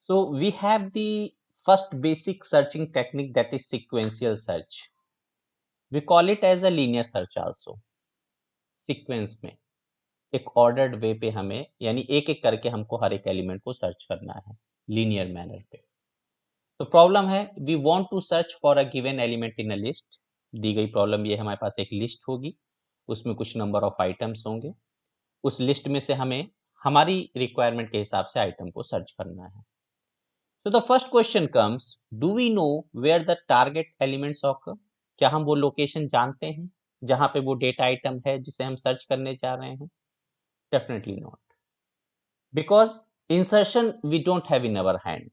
So we have the first basic searching technique, that is sequential search. We call it as a linear search also. Sequence में एक ordered वे पे हमें यानी एक एक करके हमको हर एक एलिमेंट को सर्च करना है लीनियर मैनर पे। तो प्रॉब्लम है, we want to search for a given element in a list. दी गई प्रॉब्लम ये, हमारे पास एक लिस्ट होगी, उसमें कुछ नंबर ऑफ आइटम्स होंगे, उस लिस्ट में से हमें हमारी रिक्वायरमेंट के हिसाब से आइटम को सर्च करना है। तो the first question comes, do we know where the target elements occur? क्या हम वो लोकेशन जानते हैं जहां पे वो डेटा आइटम है जिसे हम सर्च करने जा रहे हैं? Definitely not, because insertion we don't have in our hand.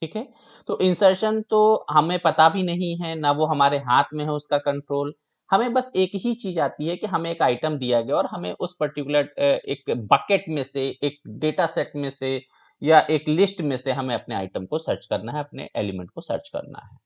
ठीक है, तो इंसर्शन तो हमें पता भी नहीं है, ना वो हमारे हाथ में है उसका कंट्रोल। हमें बस एक ही चीज आती है कि हमें एक आइटम दिया गया और हमें उस पर्टिकुलर एक बकेट में से, एक डेटा सेट में से या एक लिस्ट में से हमें अपने आइटम को सर्च करना है, अपने एलिमेंट को सर्च करना है।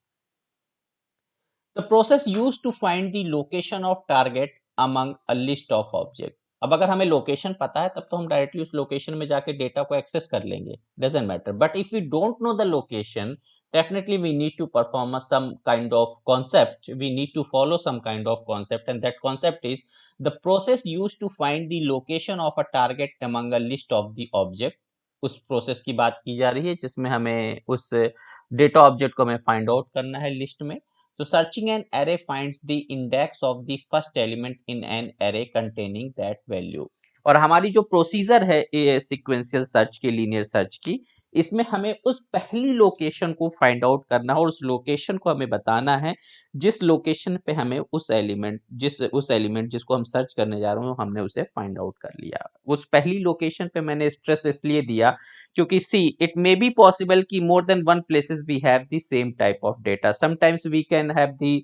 The process use to find the location of target among a list of object. अब अगर हमें लोकेशन पता है तब तो हम डायरेक्टली उस लोकेशन में जाके डेटा को एक्सेस कर लेंगे, doesn't matter. But if we don't know the location, definitely we need to perform some kind of concept, we need to follow some kind of concept, and that concept is the process used to find the location of a target among a list of the object। उस process की बात की जा रही है जिसमें हमें उस डेटा ऑब्जेक्ट को हमें फाइंड आउट करना है लिस्ट में। So searching an array finds the index of the first element in an array containing that value। और हमारी जो प्रोसीजर है सीक्वेंशियल सर्च की, लीनियर सर्च की, इसमें हमें उस पहली लोकेशन को फाइंड आउट करना है और उस लोकेशन को हमें बताना है जिस लोकेशन पे हमें उस एलिमेंट जिसको हम सर्च करने जा रहे हैं हमने उसे फाइंड आउट कर लिया। उस पहली लोकेशन पे मैंने स्ट्रेस इसलिए दिया क्योंकि see it may be possible कि more than one places we have the same type of data, sometimes we can have the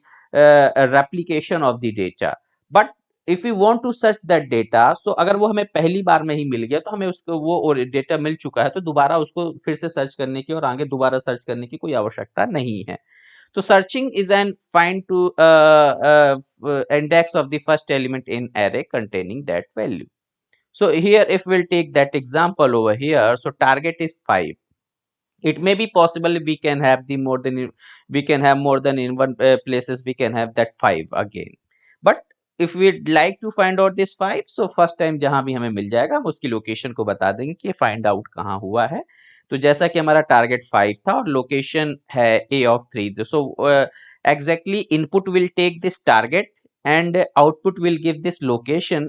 replication of the data, but if you want to search that data, so अगर वो हमें पहली बार में ही मिल गया तो हमें उसको वो डेटा मिल चुका है तो दोबारा उसको फिर से सर्च करने की और आगे दोबारा सर्च करने की कोई आवश्यकता नहीं है। तो searching is an find to index of the first element in array containing that value। So here if we'll take that example over here, so target is 5। It may be possible we can have the more than we can have more than in one places we can have that 5 again, but if we'd like to find out this 5, so first time जहां भी हमें मिल जाएगा हम उसकी location को बता देंगे कि फाइंड आउट कहाँ हुआ है। तो जैसा कि हमारा टारगेट 5 था और लोकेशन है a of 3, so exactly input will take this target and output will give this location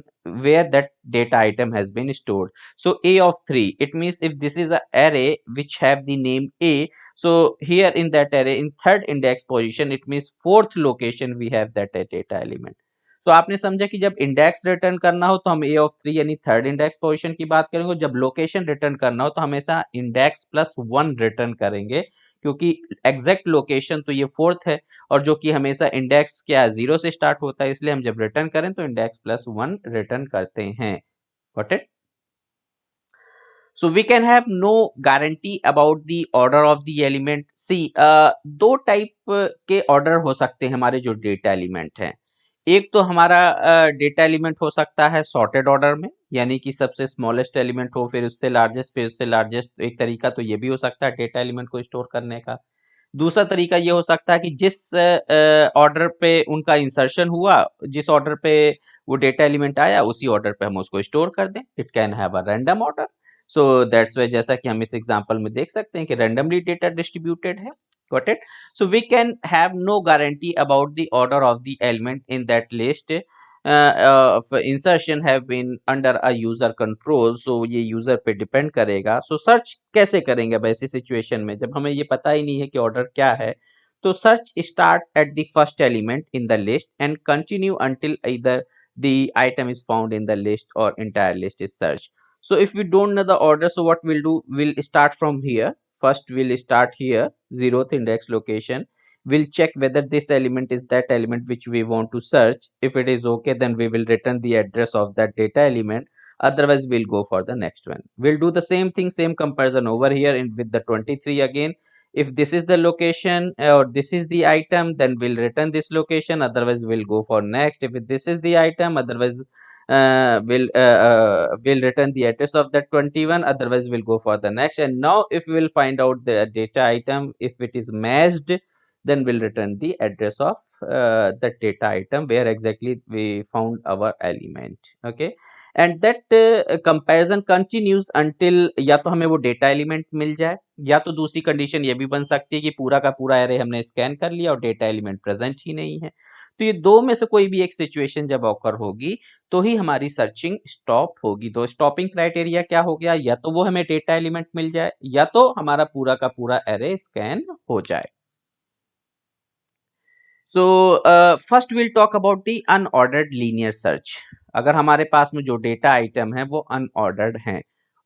where that data item has been stored। So a of 3, it means if this is an array which have the name a, so here in that array in third index position, it means fourth location we have that data element। तो आपने समझा कि जब index return करना हो तो हम a of 3 यानी थर्ड इंडेक्स पोजीशन की बात करेंगे, जब लोकेशन रिटर्न करना हो तो हमेशा इंडेक्स प्लस 1 रिटर्न करेंगे क्योंकि एग्जैक्ट लोकेशन तो ये फोर्थ है और जो कि हमेशा इंडेक्स क्या 0 से स्टार्ट होता है, इसलिए हम जब रिटर्न करें तो इंडेक्स प्लस 1 रिटर्न करते हैं। Got it? So we can have no guarantee about the order of the element। See, दो टाइप के ऑर्डर हो सकते हैं हमारे जो डेटा एलिमेंट हैं। एक तो हमारा डेटा एलिमेंट हो सकता है सॉर्टेड ऑर्डर में, यानी कि सबसे स्मॉलेस्ट एलिमेंट हो फिर उससे लार्जेस्ट फिर उससे लार्जेस्ट। एक तरीका तो ये भी हो सकता है डेटा एलिमेंट को स्टोर करने का। दूसरा तरीका ये हो सकता है कि जिस ऑर्डर पे उनका इंसर्शन हुआ, जिस ऑर्डर पे वो डेटा एलिमेंट आया उसी ऑर्डर पे हम उसको स्टोर कर दें। It can have a random order. So that's why जैसा कि हम इस एग्जांपल में देख सकते हैं कि रैंडमली डेटा डिस्ट्रीब्यूटेड है। Got it? So we can have no guarantee about the order of the element in that list insertion have been under a user control. So ये यूजर पे डिपेंड करेगा। सो search कैसे करेंगे अब ऐसी situation में जब हमें ये पता ही नहीं है कि ऑर्डर क्या है? तो search start at the first element in the list and continue until either the item is found in the list or entire list is searched। So if we don't know the order, so what we'll do, we'll start from here। First we'll start here, 0th index location। We'll check whether this element is that element which we want to search। If it is okay, then we will return the address of that data element, otherwise we'll go for the next one। We'll do the same thing, same comparison over here in with the 23 again। If this is the location or this is the item, then we'll return this location, otherwise we'll go for next। If this is the item, otherwise will return the address of that 21, otherwise we'll go for the next. And now if we will find out the data item, if it is matched, then we'll return the address of that data item where exactly we found our element. Okay, and that comparison continues until या तो हमें वो data element मिल जाए, या तो दूसरी condition ये भी बन सकती है कि पूरा का पूरा एरे हमने स्कैन कर लिया और डेटा एलिमेंट प्रेजेंट ही नहीं है। तो ये दो में से कोई भी एक सिचुएशन जब ऑकर होगी तो ही हमारी सर्चिंग स्टॉप होगी। तो स्टॉपिंग क्राइटेरिया क्या हो गया, या तो वो हमें डेटा एलिमेंट मिल जाए या तो हमारा पूरा का पूरा एरे स्कैन हो जाए। So first will talk about the unordered linear search. अगर हमारे पास में जो डेटा आइटम है वो अनऑर्डर्ड है,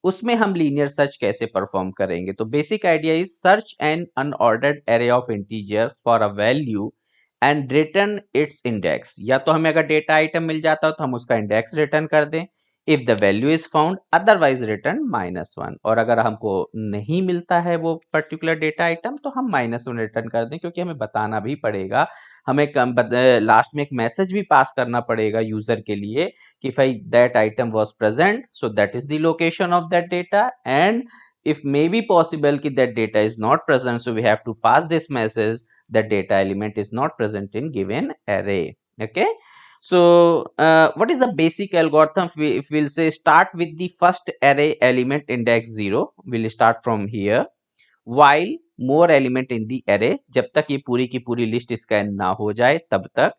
उसमें हम लीनियर सर्च कैसे परफॉर्म करेंगे। तो basic idea is search an unordered array of integer for a value and return its index. या तो हमें अगर डेटा आइटम मिल जाता है तो हम उसका इंडेक्स रिटर्न कर दें, if the value is found otherwise return -1। और अगर हमको नहीं मिलता है वो पर्टिकुलर डेटा आइटम तो हम -1 रिटर्न कर दें, क्योंकि हमें बताना भी पड़ेगा, हमें लास्ट में एक मैसेज भी पास करना पड़ेगा यूजर के लिए कि भाई that item was present, so that is the location of that data, and if may be possible कि that data is not present, so we have to pass this message that data element is not present in given array. Okay, so what is the basic algorithm? If we'll say start with the first array element index 0, we'll start from here while more element in the array, जब तक ये पूरी की पूरी list scan ना हो जाए तब तक।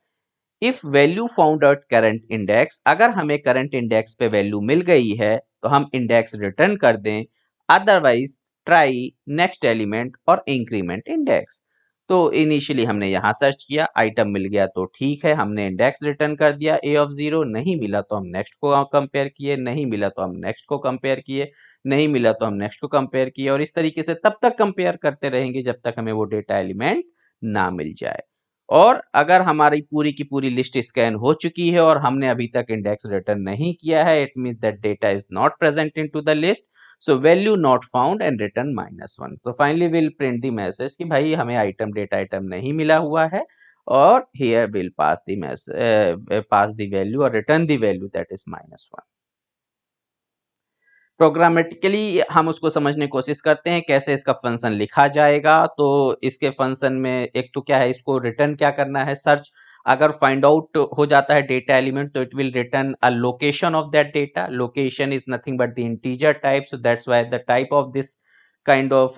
If value found at current index, अगर हमें करंट इंडेक्स पे वैल्यू मिल गई है तो हम इंडेक्स रिटर्न कर दें, अदरवाइज ट्राई नेक्स्ट एलिमेंट और इंक्रीमेंट इंडेक्स। तो इनिशियली हमने यहाँ सर्च किया, आइटम मिल गया तो ठीक है, हमने इंडेक्स रिटर्न कर दिया ए ऑफ 0, नहीं मिला तो हम नेक्स्ट को कंपेयर किए, नहीं मिला तो हम नेक्स्ट को कंपेयर किए, नहीं मिला तो हम नेक्स्ट को कंपेयर किए, और इस तरीके से तब तक कंपेयर करते रहेंगे जब तक हमें वो डेटा एलिमेंट ना मिल जाए। और अगर हमारी पूरी की पूरी लिस्ट स्कैन हो चुकी है और हमने अभी तक इंडेक्स रिटर्न नहीं किया है, it means that data is not present into the list, so value not found and return -1। So finally will print the message कि भाई हमें आइटम डेटा आइटम नहीं मिला हुआ है, और here will pass the message, pass the value और return the value that is -1। Programmatically हम उसको समझने की कोशिश करते हैं कैसे इसका फंक्शन लिखा जाएगा। तो इसके फंक्शन में एक तो क्या है, इसको रिटर्न क्या करना है, सर्च अगर फाइंड आउट हो जाता है डेटा एलिमेंट तो it will return a location of that data. Location is nothing but the integer type, so that's why the type of this kind of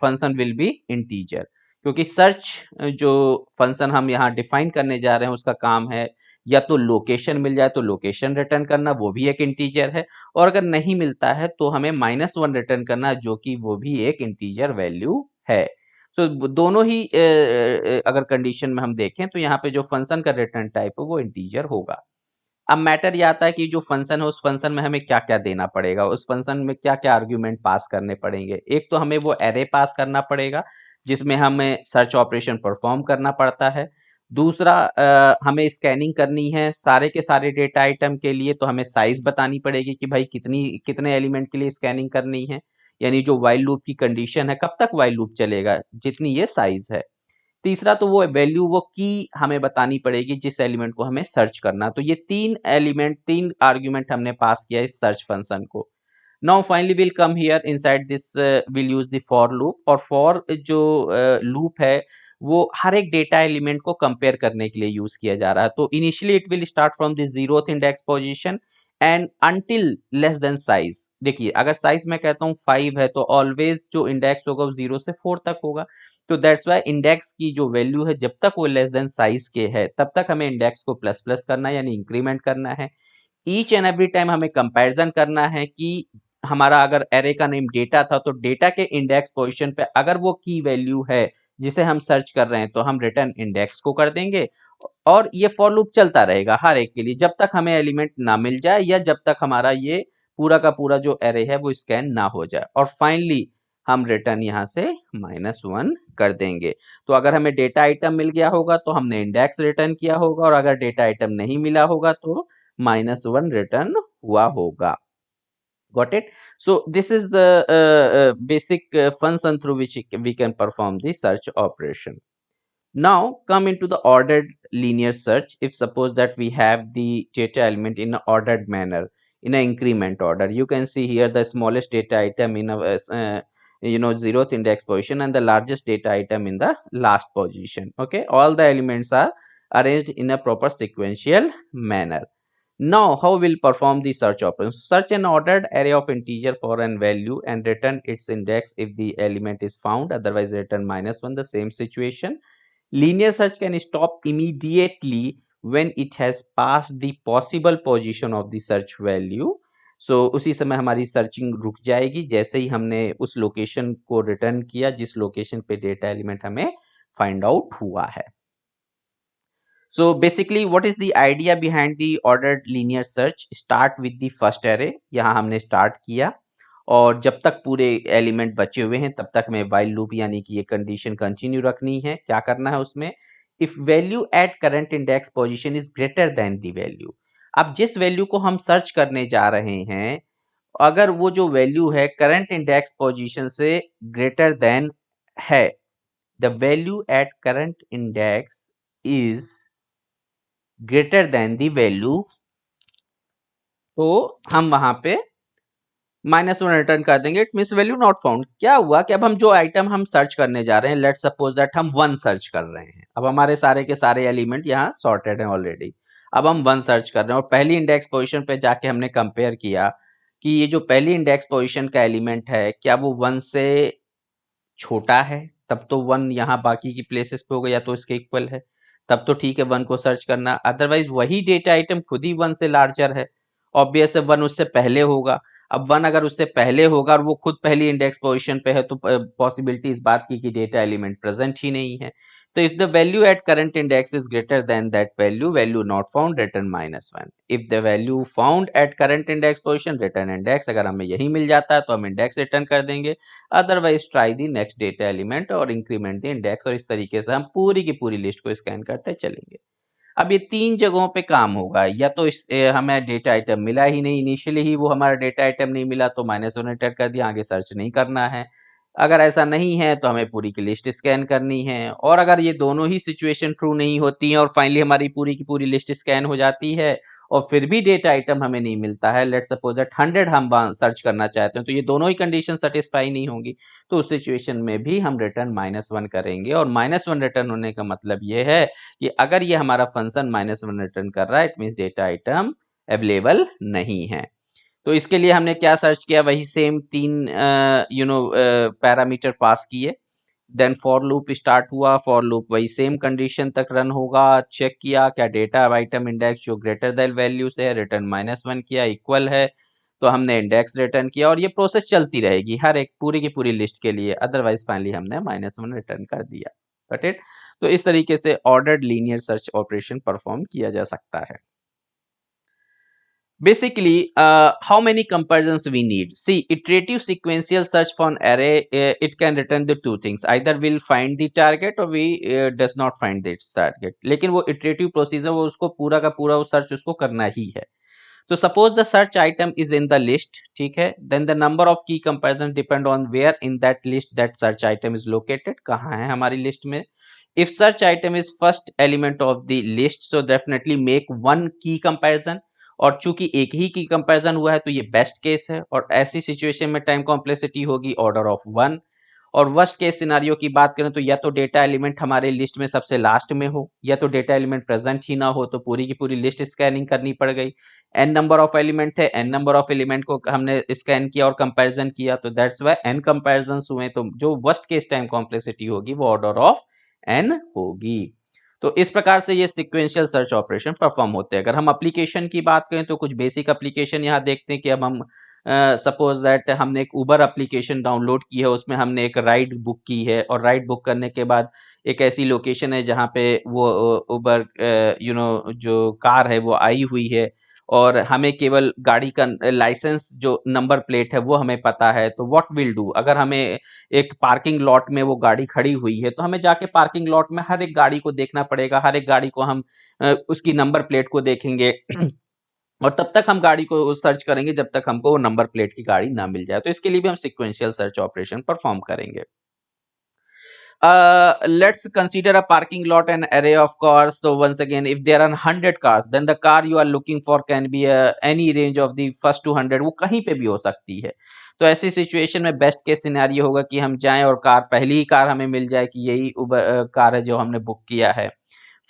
function will be integer. क्योंकि search जो function हम यहाँ define करने जा रहे हैं उसका काम है या तो लोकेशन मिल जाए तो लोकेशन रिटर्न करना, वो भी एक इंटीजर है, और अगर नहीं मिलता है तो हमें -1 रिटर्न करना, जो कि वो भी एक इंटीजर वैल्यू है। तो दोनों ही अगर कंडीशन में हम देखें तो यहाँ पे जो फंक्शन का रिटर्न टाइप है वो इंटीजर होगा। अब मैटर ये आता है कि जो फंक्शन है उस फंक्शन में हमें क्या क्या देना पड़ेगा, उस फंक्शन में क्या क्या आर्ग्यूमेंट पास करने पड़ेंगे। एक तो हमें वो एरे पास करना पड़ेगा जिसमें हमें सर्च ऑपरेशन परफॉर्म करना पड़ता है। दूसरा हमें स्कैनिंग करनी है सारे के सारे डेटा आइटम के लिए, तो हमें साइज बतानी पड़ेगी कि भाई कितने एलिमेंट के लिए स्कैनिंग करनी है, यानी जो व्हाइल लूप की कंडीशन है कब तक व्हाइल लूप चलेगा, जितनी ये साइज है। तीसरा तो वो वैल्यू, वो की हमें बतानी पड़ेगी जिस एलिमेंट को हमें सर्च करना। तो ये तीन आर्ग्यूमेंट हमने पास किया इस सर्च फंक्शन को। Now finally will come here inside this, will use the for loop, और फॉर जो लूप है वो हर एक डेटा एलिमेंट को कंपेयर करने के लिए यूज किया जा रहा है। तो initially it will start from the 0th index position and until less than size. देखिए अगर साइज मैं कहता हूँ 5 है तो ऑलवेज जो इंडेक्स होगा वो 0 से 4 तक होगा। तो दैट्स वाई इंडेक्स की जो वैल्यू है जब तक वो लेस देन साइज के है तब तक हमें इंडेक्स को प्लस प्लस करना है, यानी इंक्रीमेंट करना है। ईच एंड एवरी टाइम हमें कंपैरिजन करना है कि हमारा अगर एरे का नेम डेटा था तो डेटा के इंडेक्स पोजीशन पे अगर वो की वैल्यू है जिसे हम सर्च कर रहे हैं तो हम रिटर्न इंडेक्स को कर देंगे, और ये फॉर लूप चलता रहेगा हर एक के लिए जब तक हमें एलिमेंट ना मिल जाए या जब तक हमारा ये पूरा का पूरा जो एरे है वो स्कैन ना हो जाए, और फाइनली हम रिटर्न यहाँ से -1 कर देंगे। तो अगर हमें डेटा आइटम मिल गया होगा तो हमने इंडेक्स रिटर्न किया होगा, और अगर डेटा आइटम नहीं मिला होगा तो -1 रिटर्न हुआ होगा। Got it? So this is the basic function through which we can perform the search operation. Now come into the ordered linear search. If suppose that we have the data element in an ordered manner, in an increment order, you can see here the smallest data item in a zeroth index position and the largest data item in the last position. Okay, all the elements are arranged in a proper sequential manner. Now, how will perform the search operation? Search an ordered array of integer for an value and return its index if the element is found. Otherwise, return -1. The same situation. Linear search can stop immediately when it has passed the possible position of the search value. So उसी समय हमारी searching रुक जाएगी जैसे ही हमने उस location को return किया जिस लोकेशन पे डेटा एलिमेंट हमें फाइंड आउट हुआ है. So basically what is the idea behind the ordered linear search? Start with the first array. यहाँ हमने start किया और जब तक पूरे एलिमेंट बचे हुए हैं तब तक हमें while loop यानी कि ये कंडीशन कंटिन्यू रखनी है. क्या करना है उसमें? If value at current index position is greater than the value. अब जिस वैल्यू को हम सर्च करने जा रहे हैं अगर वो जो वैल्यू है करंट इंडेक्स पोजीशन से ग्रेटर देन है, the value at current index is greater than the value, तो हम वहां पे -1 रिटर्न कर देंगे. It means value not found. क्या हुआ कि अब हम जो आइटम हम सर्च करने जा रहे हैं, लेट्स सपोज दैट हम 1 सर्च कर रहे हैं. अब हमारे सारे के सारे एलिमेंट यहाँ सॉर्टेड हैं ऑलरेडी. अब हम 1 सर्च कर रहे हैं और पहली इंडेक्स पोजीशन पे जाके हमने कंपेयर किया कि ये जो पहली इंडेक्स पोजीशन का एलिमेंट है क्या वो 1 से छोटा है, तब तो 1 यहाँ बाकी की प्लेसेस पे होगा या तो इसके इक्वल है, तब तो ठीक है 1 को सर्च करना. अदरवाइज वही डेटा आइटम खुद ही 1 से लार्जर है, ऑब्वियस है 1 उससे पहले होगा. अब 1 अगर उससे पहले होगा और वो खुद पहली इंडेक्स पोजीशन पे है तो पॉसिबिलिटी इस बात की कि डेटा एलिमेंट प्रेजेंट ही नहीं है. तो if the value at current index is greater than that value not found, return -1. If the value found at current index position, return index. अगर हमें यही मिल जाता है तो हम इंडेक्स रिटर्न कर देंगे. अदरवाइज ट्राई दी नेक्स्ट डेटा एलिमेंट और इंक्रीमेंट द इंडेक्स. और इस तरीके से हम पूरी की पूरी लिस्ट को स्कैन करते चलेंगे. अब ये 3 जगहों पे काम होगा. या तो हमें डेटा आइटम मिला ही नहीं, इनिशियली ही वो हमारा डेटा आइटम नहीं मिला तो -1 एंटर कर दिया, आगे सर्च नहीं करना है. अगर ऐसा नहीं है तो हमें पूरी की लिस्ट स्कैन करनी है. और अगर ये दोनों ही सिचुएशन ट्रू नहीं होती हैं और फाइनली हमारी पूरी की पूरी लिस्ट स्कैन हो जाती है और फिर भी डेटा आइटम हमें नहीं मिलता है, लेट्स सपोज दैट 100 हम सर्च करना चाहते हैं, तो ये दोनों ही कंडीशन सेटिस्फाई नहीं होंगी, तो उस सिचुएशन में भी हम रिटर्न -1 करेंगे. और -1 रिटर्न होने का मतलब ये है कि अगर ये हमारा फंक्शन -1 रिटर्न कर रहा है, it means data item available नहीं है. तो इसके लिए हमने क्या सर्च किया, वही सेम 3 पैरामीटर पास किए. देन फॉर लूप स्टार्ट हुआ, फॉर लूप वही सेम कंडीशन तक रन होगा. चेक किया क्या डेटा आइटम इंडेक्स जो ग्रेटर देन वैल्यू से है, रिटर्न -1 किया, इक्वल है तो हमने इंडेक्स रिटर्न किया. और ये प्रोसेस चलती रहेगी हर एक पूरी की पूरी लिस्ट के लिए. अदरवाइज फाइनली हमने -1 रिटर्न कर दिया. Got it? तो इस तरीके से ordered linear search operation perform किया जा सकता है. Basically, how many comparisons we need? See, iterative sequential search for an array, it can return the two things. Either we'll find the target or we does not find its target. लेकिन वो iterative procedure वो उसको पूरा का पूरा वो search उसको करना ही है. तो suppose the search item is in the list, ठीक है? Then the number of key comparisons depend on where in that list that search item is located. कहाँ है हमारी list में? If search item is first element of the list, so definitely make one key comparison. और चूंकि एक ही की comparison हुआ है तो ये बेस्ट केस है. और ऐसी सिचुएशन में टाइम कॉम्प्लेक्सिटी होगी ऑर्डर ऑफ 1. और वर्स्ट केस सिनारियो की बात करें तो या तो डेटा एलिमेंट हमारे लिस्ट में सबसे लास्ट में हो या तो डेटा एलिमेंट प्रेजेंट ही ना हो, तो पूरी की पूरी लिस्ट स्कैनिंग करनी पड़ गई. n नंबर ऑफ एलिमेंट है, n नंबर ऑफ एलिमेंट को हमने स्कैन किया और कंपैरिजन किया, तो दैट्स व्हाई n कंपैरिजंस हुए. तो जो वर्स्ट केस टाइम कॉम्प्लेक्सिटी होगी वो ऑर्डर ऑफ n होगी. तो इस प्रकार से ये सीक्वेंशियल सर्च ऑपरेशन परफॉर्म होते हैं. अगर हम एप्लीकेशन की बात करें तो कुछ बेसिक एप्लीकेशन यहाँ देखते हैं कि अब हम सपोज दैट हमने एक उबर एप्लीकेशन डाउनलोड की है, उसमें हमने एक राइड बुक की है और राइड बुक करने के बाद एक ऐसी लोकेशन है जहाँ पे वो उबर जो कार है वो आई हुई है और हमें केवल गाड़ी का लाइसेंस जो नंबर प्लेट है वो हमें पता है. तो व्हाट विल डू, अगर हमें एक पार्किंग लॉट में वो गाड़ी खड़ी हुई है तो हमें जाके पार्किंग लॉट में हर एक गाड़ी को देखना पड़ेगा. हर एक गाड़ी को हम उसकी नंबर प्लेट को देखेंगे और तब तक हम गाड़ी को सर्च करेंगे जब तक हमको वो नंबर प्लेट की गाड़ी ना मिल जाए. तो इसके लिए भी हम सिक्वेंशियल सर्च ऑपरेशन परफॉर्म करेंगे. Let's consider a parking lot and array of cars. So once again, if there are 100 cars, then the car you are looking for can be any range of the first 200. वो कहीं पे भी हो सकती है. तो ऐसी सिचुएशन में बेस्ट केस सिनेरियो होगा कि हम जाएं और कार पहली ही कार हमें मिल जाए कि यही कार है जो हमने बुक किया है.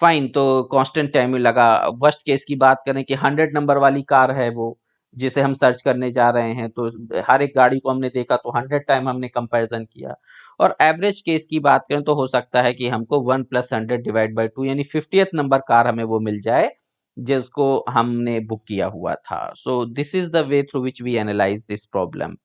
फाइन, तो कांस्टेंट टाइम लगा. वर्स्ट केस की बात करें कि 100 नंबर वाली कार है वो जिसे हम सर्च करने जा रहे हैं, तो हर एक गाड़ी को हमने देखा तो 100 टाइम हमने कंपैरिजन किया. और एवरेज केस की बात करें तो हो सकता है कि हमको 1 प्लस 100 डिवाइड बाई 2 यानी 50th नंबर कार हमें वो मिल जाए जिसको हमने बुक किया हुआ था. So this is the way through which we analyse this problem.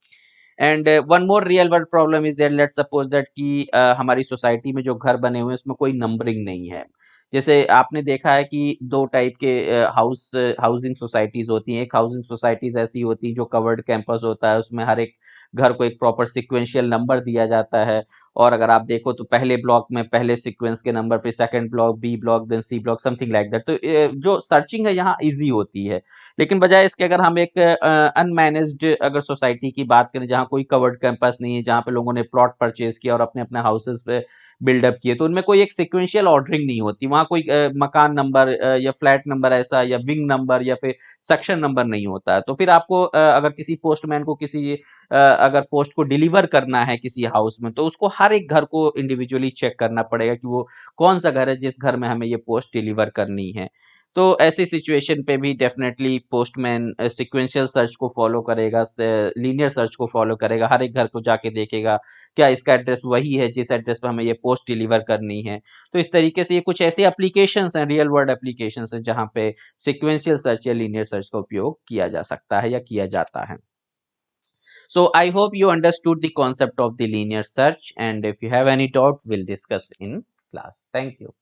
And one more real world problem is that let's suppose that कि हमारी सोसाइटी में जो घर बने हुए हैं उसमें कोई नंबरिंग नहीं है. जैसे आपने देखा है कि दो टाइप के हाउसिंग सोसाइटीज होती हैं. एक हाउसिंग सोसाइटीज ऐसी होती हैं जो कवर्ड कैंपस होता है, उसमें हर एक घर को एक प्रॉपर सिक्वेंशियल नंबर दिया जाता है. और अगर आप देखो तो पहले ब्लॉक में पहले सीक्वेंस के नंबर, फिर second block B block then C block, something like that. तो जो सर्चिंग है यहाँ इजी होती है. लेकिन बजाय इसके अगर हम एक अनमैनेज्ड अगर सोसाइटी की बात करें जहाँ कोई कवर्ड कैंपस नहीं है, जहाँ पे लोगों ने प्लॉट परचेज किया और अपने अपने हाउसेस पे बिल्डअप किए, तो उनमें कोई एक सिक्वेंशियल ऑर्डरिंग नहीं होती. वहाँ कोई मकान नंबर या फ्लैट नंबर ऐसा या विंग नंबर या फिर सेक्शन नंबर नहीं होता है. तो फिर आपको अगर किसी पोस्टमैन को किसी अगर पोस्ट को डिलीवर करना है किसी हाउस में, तो उसको हर एक घर को इंडिविजुअली चेक करना पड़ेगा कि वो कौन सा घर है जिस घर में हमें ये पोस्ट डिलीवर करनी है. तो ऐसी सिचुएशन पे भी डेफिनेटली पोस्टमैन सीक्वेंशियल सर्च को फॉलो करेगा, लीनियर सर्च को फॉलो करेगा. हर एक घर को जाके देखेगा क्या इसका एड्रेस वही है जिस एड्रेस पे हमें ये पोस्ट डिलीवर करनी है. तो इस तरीके से ये कुछ ऐसे एप्लीकेशंस हैं, रियल वर्ल्ड एप्लीकेशंस हैं, जहाँ पे सीक्वेंशियल सर्च या लीनियर सर्च का उपयोग किया जा सकता है या किया जाता है. So I hope you understood the concept of the linear search, and if you have any doubt, we'll discuss in class. Thank you.